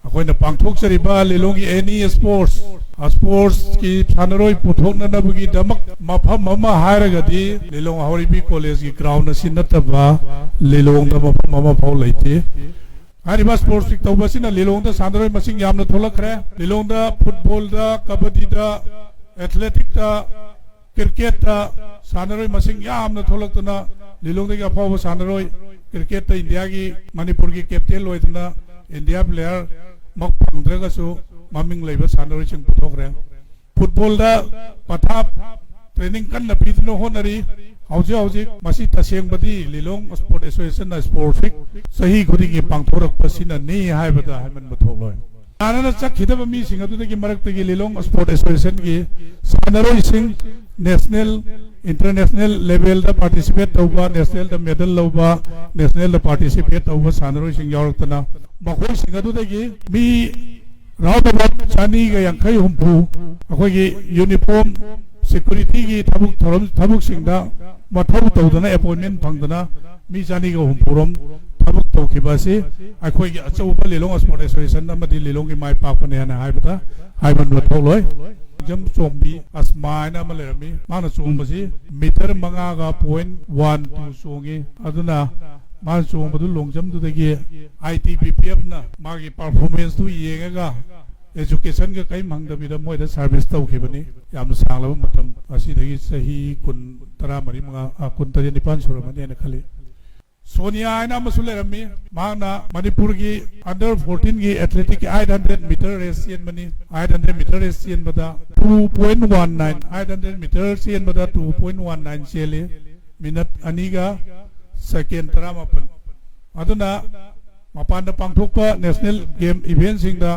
अखोई न पांगथोक्चरिबा लिलोंगी any sports की सानरोई पुथोकननबगी दमक मफम अमा हायरगदी लिलोंग हौरिबी कॉलेज की ग्राउंड असि नतबा लिलोंग द मफम अमा फाउ लैते हारिबा स्पोर्ट्स वीक तौबसिना लिलोंग द सानरोई मसिंग यामना थोलखरे लिलोंग द फुटबॉल द कबड्डी द एथलेटिक द क्रिकेट द सानरोई मसिंग यामना थोलक्तना लिलोंग द अफाव सानरोई क्रिकेट द इंडिया की मणिपुर की कैप्टन लोइतना इंडिया प्लेयर मक फंगद्रगसु ममिंग लेबा सानरोई चिंग पुथोकरे फुटबॉल दा पथाप ट्रेनिंग कन्न पीदनो होनरी हौजे हौजे मसी तसेंगबदी लिलोंग स्पोर्ट एसोसिएशन ना स्पोर्ट वीक सही खुदिंगी पांगथोरक पसिना नि हायबदा हायमन बथोकलोय आनना चखिदब मी सिंग अदुदगी मरक्तगी लिलोंग स्पोर्ट एसोसिएशन की सानरोई सिंग नेशनल इंटरनेशनल लेवल दा पार्टिसिपेट तौबा नेशनल दा मेडल लौबा नेशनल दा पार्टिसिपेट तौबा सानरोई सिंग यावरक्तना मखोई सिंग अदुदगी मी राउंड अबाउट चानी का यांखई हुंफु अखोई यूनिफॉर्म सिक्योरिटी की थबुक सिंगदा मथौ तौदना अपॉइंटमेंट फंगदना मी चानी का हुंफुरम थबुक तौखिबासी अखोई अचौबा लिलोंग स्पोर्ट एसोसिएशन अमदि लिलोंग की माय पाकने हना हायबदा हायमन बथौलोय जम चोंबी अस्मायना मलेरमी माना चोंबसी मीटर 5.12 चोंगी अदुना मान चोंबदु लोंगजम दुदगी ITBPF ना मागी परफॉर्मेंस तु येगा एजुकेशन का कई मंगदबिदा मोइदा सर्विस तौखिबनी याम सांगलब मतम असिदगी सही 13 सुरमने ने खली सोनिया आयना मसुलेरमी माना मणिपुर की अंडर 14 की एथलेटिक 800 मीटर रेस चेनबनी 800 मीटर रेस चेनबदा 2.19 800 मीटर चेनबदा 2.19 चेले मिनट अनीगा सेकेंड 13 अदुना मपान पांगथोकपा नेशनल गेम इवेंट सिंगदा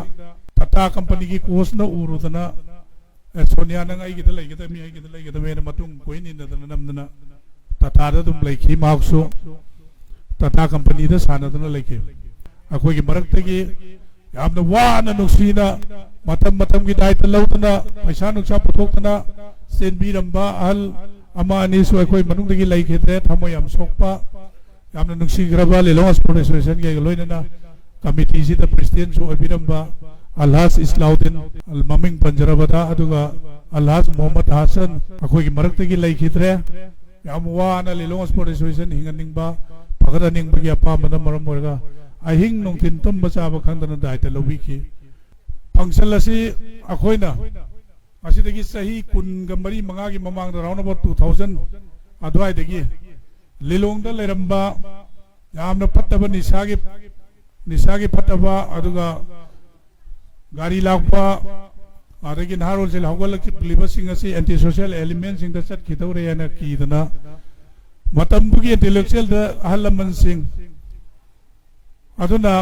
टाटा कंपनी की कोर्स न उरुदना सोनिया नंग आई गिदा लेगिदा मी आई गिदा लेगिदा मेन मतुंग कोई निंदना नमदना टाटा दा तुम लेखी मार्क्सो टाटा कंपनी दा सानदना लेखी अखोई की मरक्तगी यामना वाना नुक्सीना मतम की दायित्व लौदना पैसा नुक्सा पुथोकतना सेनबीरंबा अहल अमा अनीसु अखोई मनुंगदगी लेखिद्रे थमो याम सोकपा यामना नुक्सीग्रबा लिलोंग स्पोर्ट एसोसिएशन के लोइनना कमिटी सिदा प्रेसिडेंट सु अबिरंबा अल्हाज इस्लाउद्दीन ममिंग पंजरबदा अदुगा अल्हाज मोहम्मद हसन अखोई की मरक्तगी लेखिद्रे याम वाना लिलोंग स्पोर्ट एसोसिएशन हिंगनिंगबा फगदनिंगबगी अपामदा मरम ओरगा अहिंग नोंथिन तुम चाबा खंदना दायित्व लौबिखि फंक्शन असी अखोइना असिदगी सही 19 की ममांग राउंड अबाउट 2000 अदवाइदगी लिलोंग दा लेरंबा यामना फत्तबा निसागी फत्तबा अदुगा गाड़ी लाकपा आदगी नारोल से हौगलक्लिबा सिंग असि एंटी सोशल एलिमेंट सिंग दा चटखिदौरे याना कीदना मतमबुगी इंटेलेक्चुअल दा अहल लमन सिंग अदुना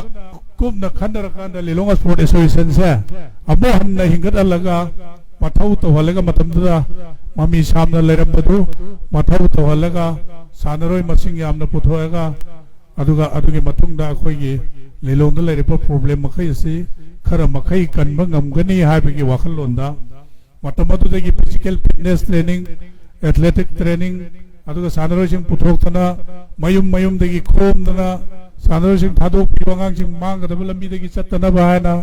कुबना खंदरकांदा लिलोंग स्पोर्ट एसोसिएशन से अबो हन्ना हिंगत अलगा मथौ तौहलगा मतमदा ममी सामना लेरंबदु मथौ तौहलगा सानरोई मसिंग यामना पुथोएगा अदुगा अदुगी मतुंगदा अखोइगी लिलोंगदा लेरिबा प्रॉब्लम मखै असि खरा मखै कनबा ngамगनी हाइबगी वाखलोंदा मतमदुदगी physical fitness training athletic training अदुगा सानरोई सिंग पुथोक्तना मयुम दगी खोमदना सानरोई सिंग थादोक पिवांगांग सिंग मांगदबा लंबीदगी चत्तनबा हायना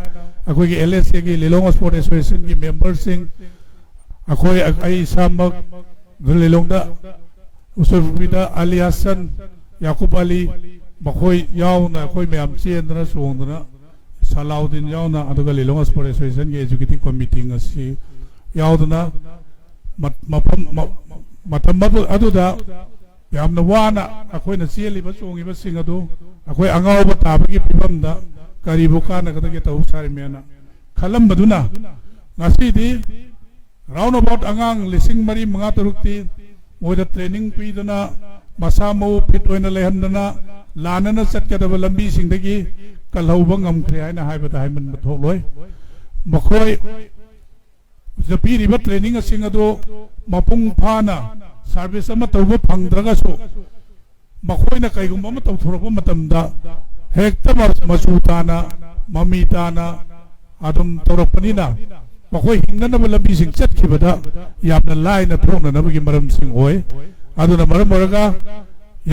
अखोइगी LSA की लिलोंग स्पोर्ट एसोसिएशन की मेंबर सिंग अखोई आई सामक लिलोंगदा उसुरबिदा अली हसन याकूब अली मखोई यावना अखोई मैम चेंदना सोंदना सलाउद्दीन यावना अदुगा लिलोंग स्पोर्ट एसोसिएशन की एजुकेटिव कमिटी ngasi यावदना मतम अदुदा यामना वाना अखोइना चेलिबा चोंगिबा सिंग अदु अखोई अंगावबा ताबगी फिबमदा करीबु कानगदगे तौ सारिमेना खलमबदुना ngasiदी राउंड अबाउट अंगांग लिसिंग मरी मंगा तरुक्ति मोइदा ट्रेनिंग पीदना मसा मौ फिट होइना लेहनदना लानना चटकदबा लंबी सिंगदगी कलहौबा ngamkhre haina haibada haiman batholoi मखोई जपीरिबा ट्रेनिंग सिंग अदो मपुंग फाना सर्विस अमा तौबा फंगद्रगसो मखोइना कैगुम अमा तौथोरबा मतमदा हेक्ता मसूताना ममीताना अदुम तौरपनिना मखोई हिंगनबा लंबी सिंग चटखिबदा यामना लाइना थोंगनबगी मरम सिंग होय अदुना मरम ओरगा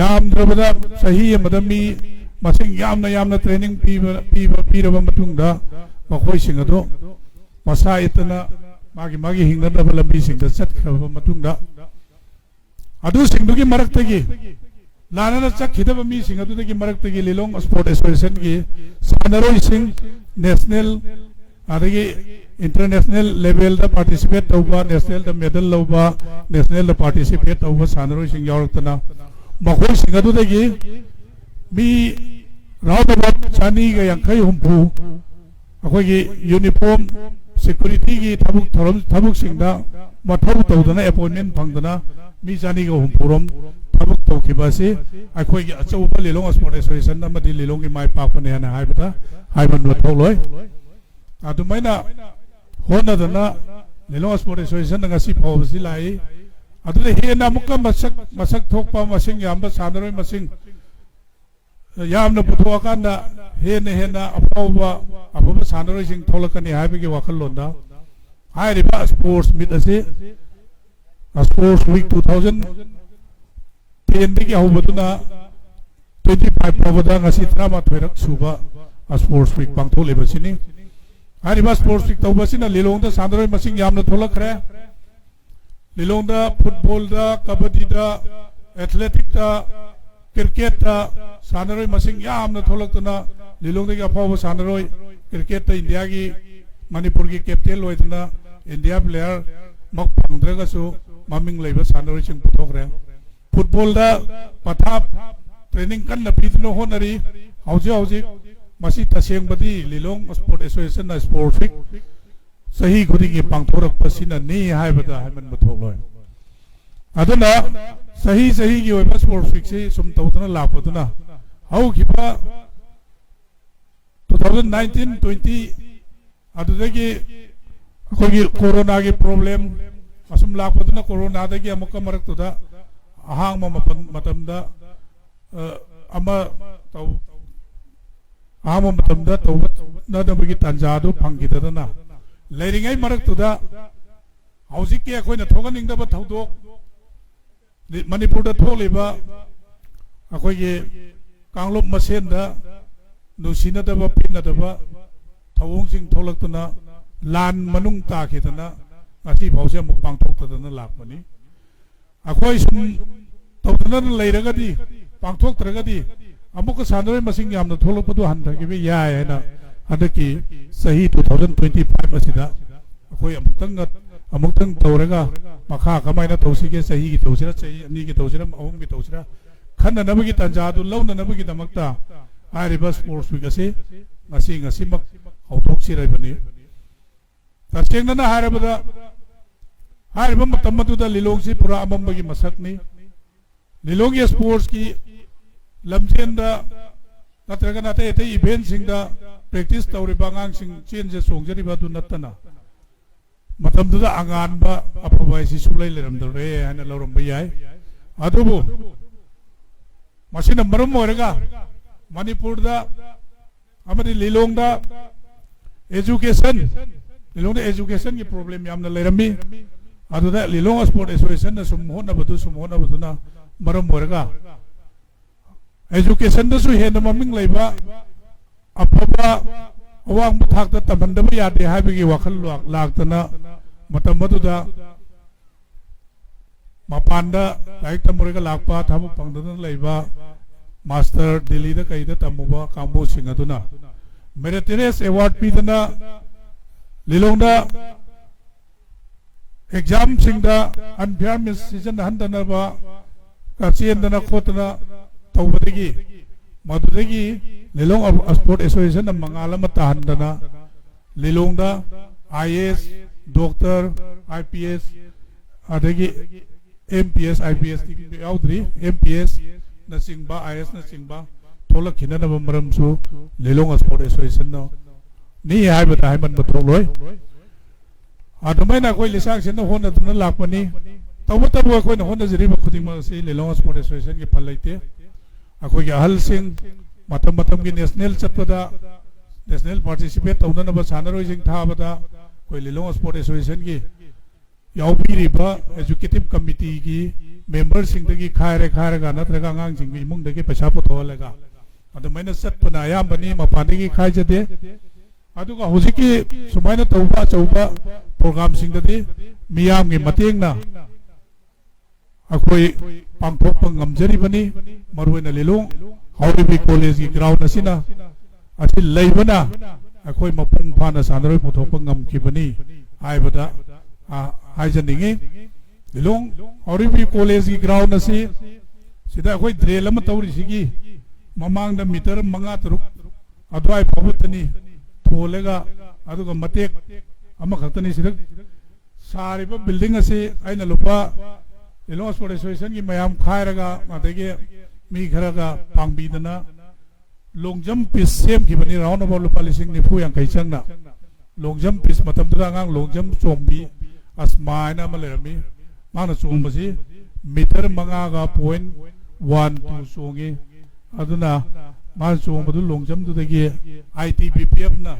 यामद्रबदा सही अमदा मी मसिंग यामना ट्रेनिंग पीरबा मतुंगदा मखोइसिंग अदो मसा इतना मागी हिंगनब लंबी सिंग चटखरब मतुंगदा अदु सिंगदुगी मरक्तगी लाना चखिदब मी सिंग अदुदगी मरक्तगी लिलोंग स्पोर्ट एसोसिएशन की सानरोइसिंग नेशनल अदगी इंटरनेशनल लेवल दा पार्टिसिपेट तौबा नेशनल दा मेडल लौबा नेशनल दा पार्टिसिपेट तौबा सानरोइसिंग यावरक्तना मखोइसिंग अदुदगी मी राउंड अबाउट चानी का यांखै हुंफु अखोगी यूनिफॉर्म सिक्योरिटी की थबुक सिंगदा मथौ तौदना अपॉइंटमेंट फंगदना मी चानी का हुंफुरम थबुक तौखिबासी अखोगी अचौबा लिलोंग स्पोर्ट एसोसिएशन अमदि लिलोंग की माय पाकपने हना हाइबदा हाइबन मथौलोय अदुमैना होनदना Lilong sport association ngasi phawbasi lai adule hena mukka masak thokpa masing yamba sanaroi masing यामना पुथोकांदा हेना अफब सानरोइसिंग थोलकनी हाइबगी वाखलोंदा हाइरिबा स्पोर्ट्स मीट असे स्पोर्ट्स वीक 2010 दगी हौबदुना 25 फावदा ngasi 13 रक सुबा स्पोर्ट्स वीक पांगथोलेबसिनी हाइरिबा स्पोर्ट्स वीक तौबसिना लिलोंदा सानरोइ मसिंग यामना थोलखरे लिलोंदा फुटबॉल दा कबड्डी दा एथलेटिक दा क्रिकेट सानरोइ मसिंग यामना थोलक्तना लिलोंदगी अफाव सानरोइ क्रिकेट इंडिया की मणिपुर की कैप्टन लोइदना इंडिया प्लेयर मक फंगद्रगसु ममिंग लेबा सानरोइ सिंग पुथोखरे फुटबॉल दा पथाप ट्रेनिंग कन्ना पीदनो होनरी हौजे मसी तसेंगबदी लिलोंग स्पोर्ट एसोसिएशन ना स्पोर्ट्स वीक सही खुदिगी पांगथोरकपसिना नि हाइबदा हाइमन बथोलोय अदना सही की ओइबा स्पोर्ट्स वीक से सुम तौदना लापदना हौखिबा 2019-20 अदुदगी अखोगी कोरोना की प्रॉब्लम असुम लापदना कोरोना दगी अमुक मरक्तुदा अहांग मतमदा अमा तौ अहांग मतमदा तौबदगी तंजादु फंगिदना लेरिंगै मरक्तुदा हौजिकि अखोइना थोगनिंगदबा थौदोक मणिपुर थोलिबा अखोगी कांगलोप मसेंदा नुसिनदबा पिनदबा थवोंसिंग थोलक्तना लान मनुंग ताखिदना अति भावसे अमुक पांगथोक्तदना लाकमनी अखोई सुम तौदना लेरगदी पांगथोक्तरगदी अमुक सानरोइ मसिंग यामना थोलकपदु हंथगिबे याय हैना हदकी सही 2025 असिदा अखोई अमुक्तंग तौरगा मखा कमायना तौसिगे सही की तौसिरा सही अनि की तौसिरा अहुम की तौसिरा खन्ना नबगी तंजादु लौना नबगी दमक्ता हारिबा स्पोर्ट्स वीक असे ngasi mak hauthokसिरायबनी तसेंगना हारबदा हारिबा मतमदुदा लिलोंगसी पुरा अमंबगी मसकनी लिलोंगी स्पोर्ट्स की लमजेंदा नत्रगा नाते एते इवेंट सिंगदा प्रैक्टिस तौरिबा ngang सिंग चेंजे सोंगजरिबा दु नत्तना मतमदुदा आंगानबा अफबाइसि सुलै लेरमदरे हाना लौरमबा याय अदुबु मसिना मरम ओरगा मणिपुर दा अमदि लिलोंग दा एजुकेशन की प्रॉब्लम यामना लेरमी अदुदा लिलोंग स्पोर्ट एसोसिएशन ना सुमहोनबदुना मरम ओरगा एजुकेशन दसु हेन ममिंग लेबा अफबा अवांग थाकता तमंदबा यादे हाइबगी वाखल लागतना मतमदुदा मपानदा लाइक तमुरेगा लाकपा थाबु पंगदना लेबा मास्टर दिल्ली दा कईदा तमुबा कांबो सिंगदुना मेरिटोरियस अवार्ड पीदना लिलोंदा एग्जाम सिंगदा अनफेयर मिससिजन हंदनबा काचेंदना खोतना तौबदगी मदुदगी लिलोंग स्पोर्ट एसोसिएशन मंगाल ताहंदना लिलोंदा आईएएस डॉक्टर आईपीएस अदगी एमपीएस आईपीएस याउद्री एमपीएस नसिंगबा आईएएस नसिंगबा थोलखिननब मरमसु लिलोंग स्पोर्ट एसोसिएशन नो नि हाइबदा हाइमन बथोलोय अदुमैना कोइ लिसांगसिन होनदना लाकपनी तौबतबो कोइना होनजरिबा खुदिंगमसि लिलोंग स्पोर्ट एसोसिएशन की फलैते अखोगी अहल सिंह मतम की नेशनल चतपदा नेशनल पार्टिसिपेट तौननबा सानरोइसिंग थाबदा कोइ लिलोंग स्पोर्ट एसोसिएशन की याउबीरिबा एजुकेटिव कमिटी की मेंबर सिंगदगी खायरेगा नत्रगा आंगांग सिंग इमुंगदगी पैसा पुथोलगा अदुमैना चतपना यामबनी मपानदगी खायजदे अदुगा हुजिकी सुमाइना तौबा चौबा प्रोग्राम सिंगदि मियामगी मतेंगना अखोई पांगथोकपा ngamjari मरुइना लिलोंग हाउरीबी कॉलेज की ग्राउंड असिना असी लैबना अखोई मपुंग फाना सानरोई पुथोकपा ngamखिबनी हाइबदा हाइजनिंगे लिलोंग हाउरीबी कॉलेज की ग्राउंड असी सिदा अखोई ड्रेल अमा तौरिसिगी ममांगदा मीटर 5-6 अद्वाई फाबुतनी थोलेगा अदुगा मतेक अमा खतनी सिदा सारिबा बिल्डिंग असी आइना लुपा लिलोंग स्पोर्ट एसोसिएशन की मयाम खायरगा मातेगे मी खरगा पांगबीदना लोंगजम पिस सेम की बनी राउंड अबाउट लुपा लिसिंग निफु यांखै चंगना लोंगजम पिस मतमदुदा आंगांग लोंगजम चोंबी अस्माइना अमा लेरमी माना चोंबसी मीटर 5.12 चोंगी अदुना मान चोंबदु लोंगजम दुदगी ITBPF ना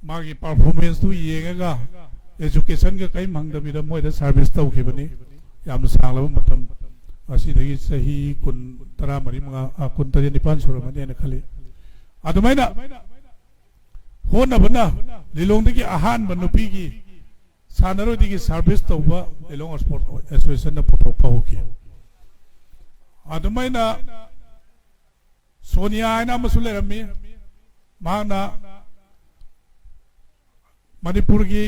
मागी परफॉर्मेंस तु येंगगा एजुकेशन का कई मंगदबिदा मोइदा सर्विस तौखिबनी याम सांगलब मतम असिदगी सही 13 सुरमनी ने खली अदुमाइना होनबना लिलोंगदगी अहान बनुपीगी सानरोदगी सर्विस तौबा लिलोंग स्पोर्ट एसोसिएशन न पुथोकपा होकी अदुमाइना सोनिया आइना मसुलेरमी माना मणिपुर की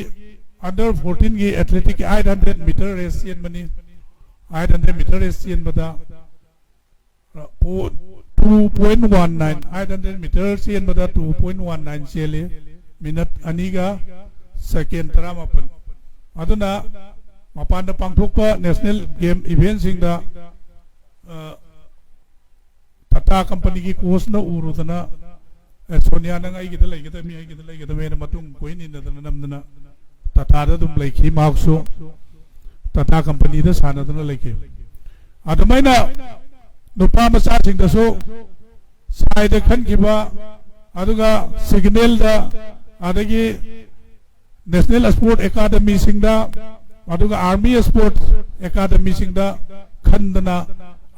अंडर 14 की एथलेटिक 800 मीटर रेस चेन बनी 800 मीटर रेस चेन बदा 2.19 800 मीटर चेन बदा 2.19 चेले मिनट अनीगा सेकेंड 13 अदुना मपान पांगथोकपा नेशनल गेम इवेंट सिंगदा टाटा कंपनी की कोच न उरुदना सोनिया नंग आई गिदा लेगिदा मी आई गिदा लेगिदा मेन मतुंग कोई निंदना नमदना टाटा दुम लेखी मार्क्सो टाटा कंपनी दा सानदना लेखी अदुमाइना नुपा मचा सिंगदसो साइड खनखिबा अदुगा सिग्नल दा अदगी नेशनल स्पोर्ट एकेडमी सिंगदा अदुगा आर्मी स्पोर्ट एकेडमी सिंगदा खंदना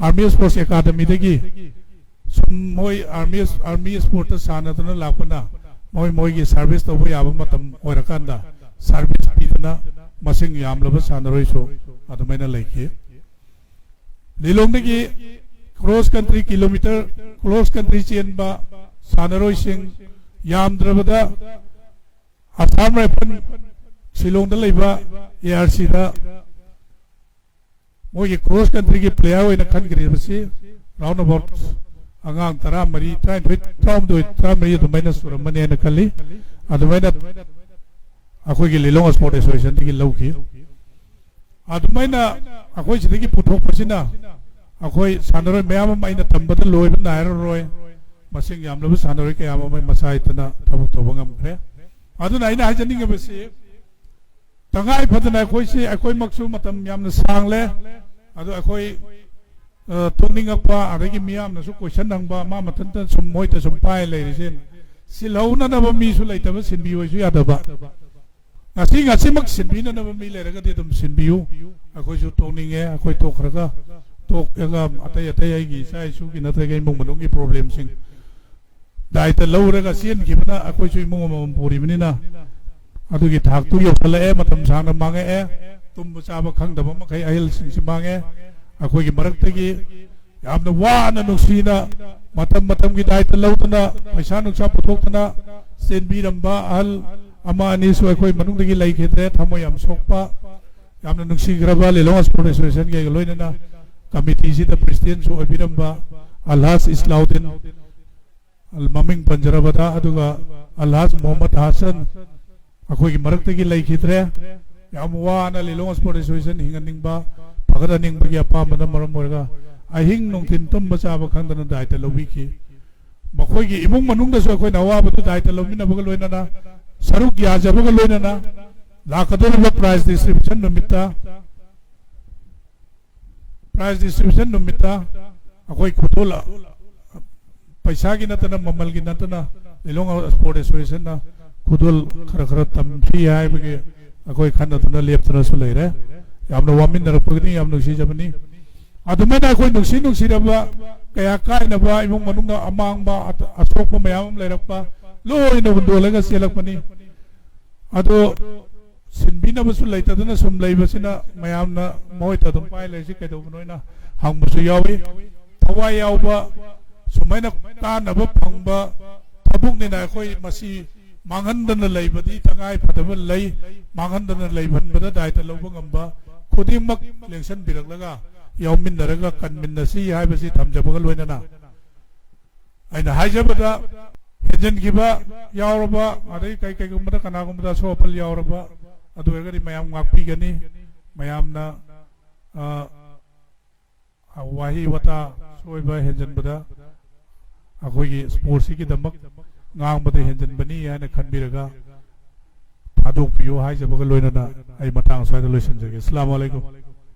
आर्मी स्पोर्ट्स एकेडमी दगी मोई आर्मी स्पोर्ट सानदना लापना मोई की सर्विस तब याब मतम ओरकांदा सर्विस पीदना मसिंग यामलब सानरोइसो अदुमाइना लेखी लिलोंगदगी cross country kilometre cross country चेनबा सानरोइसिंग यामद्रबदा आसाम राइफल शिलोंगदा लेबा ARC दा मोई क्रॉस कंट्री की प्लेयर होइना खनग्रेबसी राउंड अबाउट आगांग 13 अदुमाइना सुरमने न खली अदुमाइना अखोई लिलोंग स्पोर्ट एसोसिएशन की लौकी अदुमाइना अखोई सिदगी पुथोकपसिना अखोई सानरोय मयाम माइना तंबदा लोइब नायरोय मसिंग यामलब सानरोय के याम मै मसाइतना थबक तोबंग हमख्रे अदुना आइना हाजनिंग बसे तंगाई फदना अखोई से अखोई मक्सु मतम यामना सांगले अदु अखोई तोनिंगपा अदगी मियामनासु क्वेश्चन नंगबा मा मतंत सुम मोइता सुम पाइ लेरिसेन सिलौननब मीसु लेतब सिनबियोइसु यादबा ngasi सिनबिना नब मी लेरगदि तुम सिनबियु अखोइसु तोनिंगे अखोई तोखरगा तोकगा अतय अतय आइगी साइसु की नतगे इमुंग मनुंगी प्रॉब्लम सिंग दाइट लौरगा सिन खिबना अखोइसु इमुंग मम पोरिबनिना अदुगी थाकतु योसलए मतम सांगना मांगे तुम चाबा खंगदब मखै अहिल सिंग मांगे अखोई की मरक्तगी यामना वाना नुक्सीना मतम की दाइट लौतना पैसा नुक्सा पुथोकतना सेनबीरंबा अहल अमा अनिसु अखोई मनुंगदगी लैखेद्रे थमो याम सोकपा यामना नुक्सीग्रबा लिलोंग स्पोर्ट एसोसिएशन के लोइनना कमिटी सिदा प्रेसिडेंट सु अबिरंबा अलहाज इस्लाउद्दीन अल ममिंग पंजरबदा अदुगा अलहाज मोहम्मद हसन अखोई की मरक्तगी लैखेद्रे याम वाना लिलोंग स्पोर्ट एसोसिएशन हिंगनिंगबा फगदनिंगबगी अपामना मरम ओरगा अहिंग नोंथिन तुम चाब खंदना दायित्व लौबिखि मखोइगी इमुंग मनुंगदसु अखोइना अवाबदु दायित्व लौमिनबगा लोइनना सरुक याजबगा लोइनना लाकदोरबा प्राइज डिस्ट्रीब्यूशन नुमित्ता अखोइ खुतोला पैसा की नतना ममल की नतना लिलोंग स्पोर्ट एसोसिएशन ना खुदोल खर तमथि हाइबगे अखोइ खन्नदुना लेप्तनासु लेरे यामना वामिनरपगनि याम नुसिजबनि अदुमाइना अखोइ नुसिरबा कया काइनबा इमुंग मनुंगा अमांगबा असोकपा मयाम लेरपा लोइना हुंदोलगा सेलकपनी अदो सिनबिनबसु लैतदना सुम लैबसिना मयामना मोइता दम पाइ लैसि कैदोबनोइना हांबसु यावी थवाइ यावबा सुमाइना कानबा फंगबा थबुकनिना अखोइ मसि मांगनदना लैबदि तंगाइ फदबा लै मांगनदना लैबनबदा दायता लौबा ngamba खुदिमक लेंसन बिरकलगा यावमिनरगा कनमिनसि हाइबसि थमजबगा लोइनना आइना हाइजबदा हेजनगिबा यावरबा अदै कै कैगुमदा कनागुमदा सोपल यावरबा अदुगरि मयाम ngakpigani मयामना वाही वता सोइबा हेजनबदा अखोइगी स्पोर्ट्सकी दमक ngang henjan bani yana khanbiraga thadok piyo hai jabaga loinana ai matang swaida loisanjage assalamu alaikum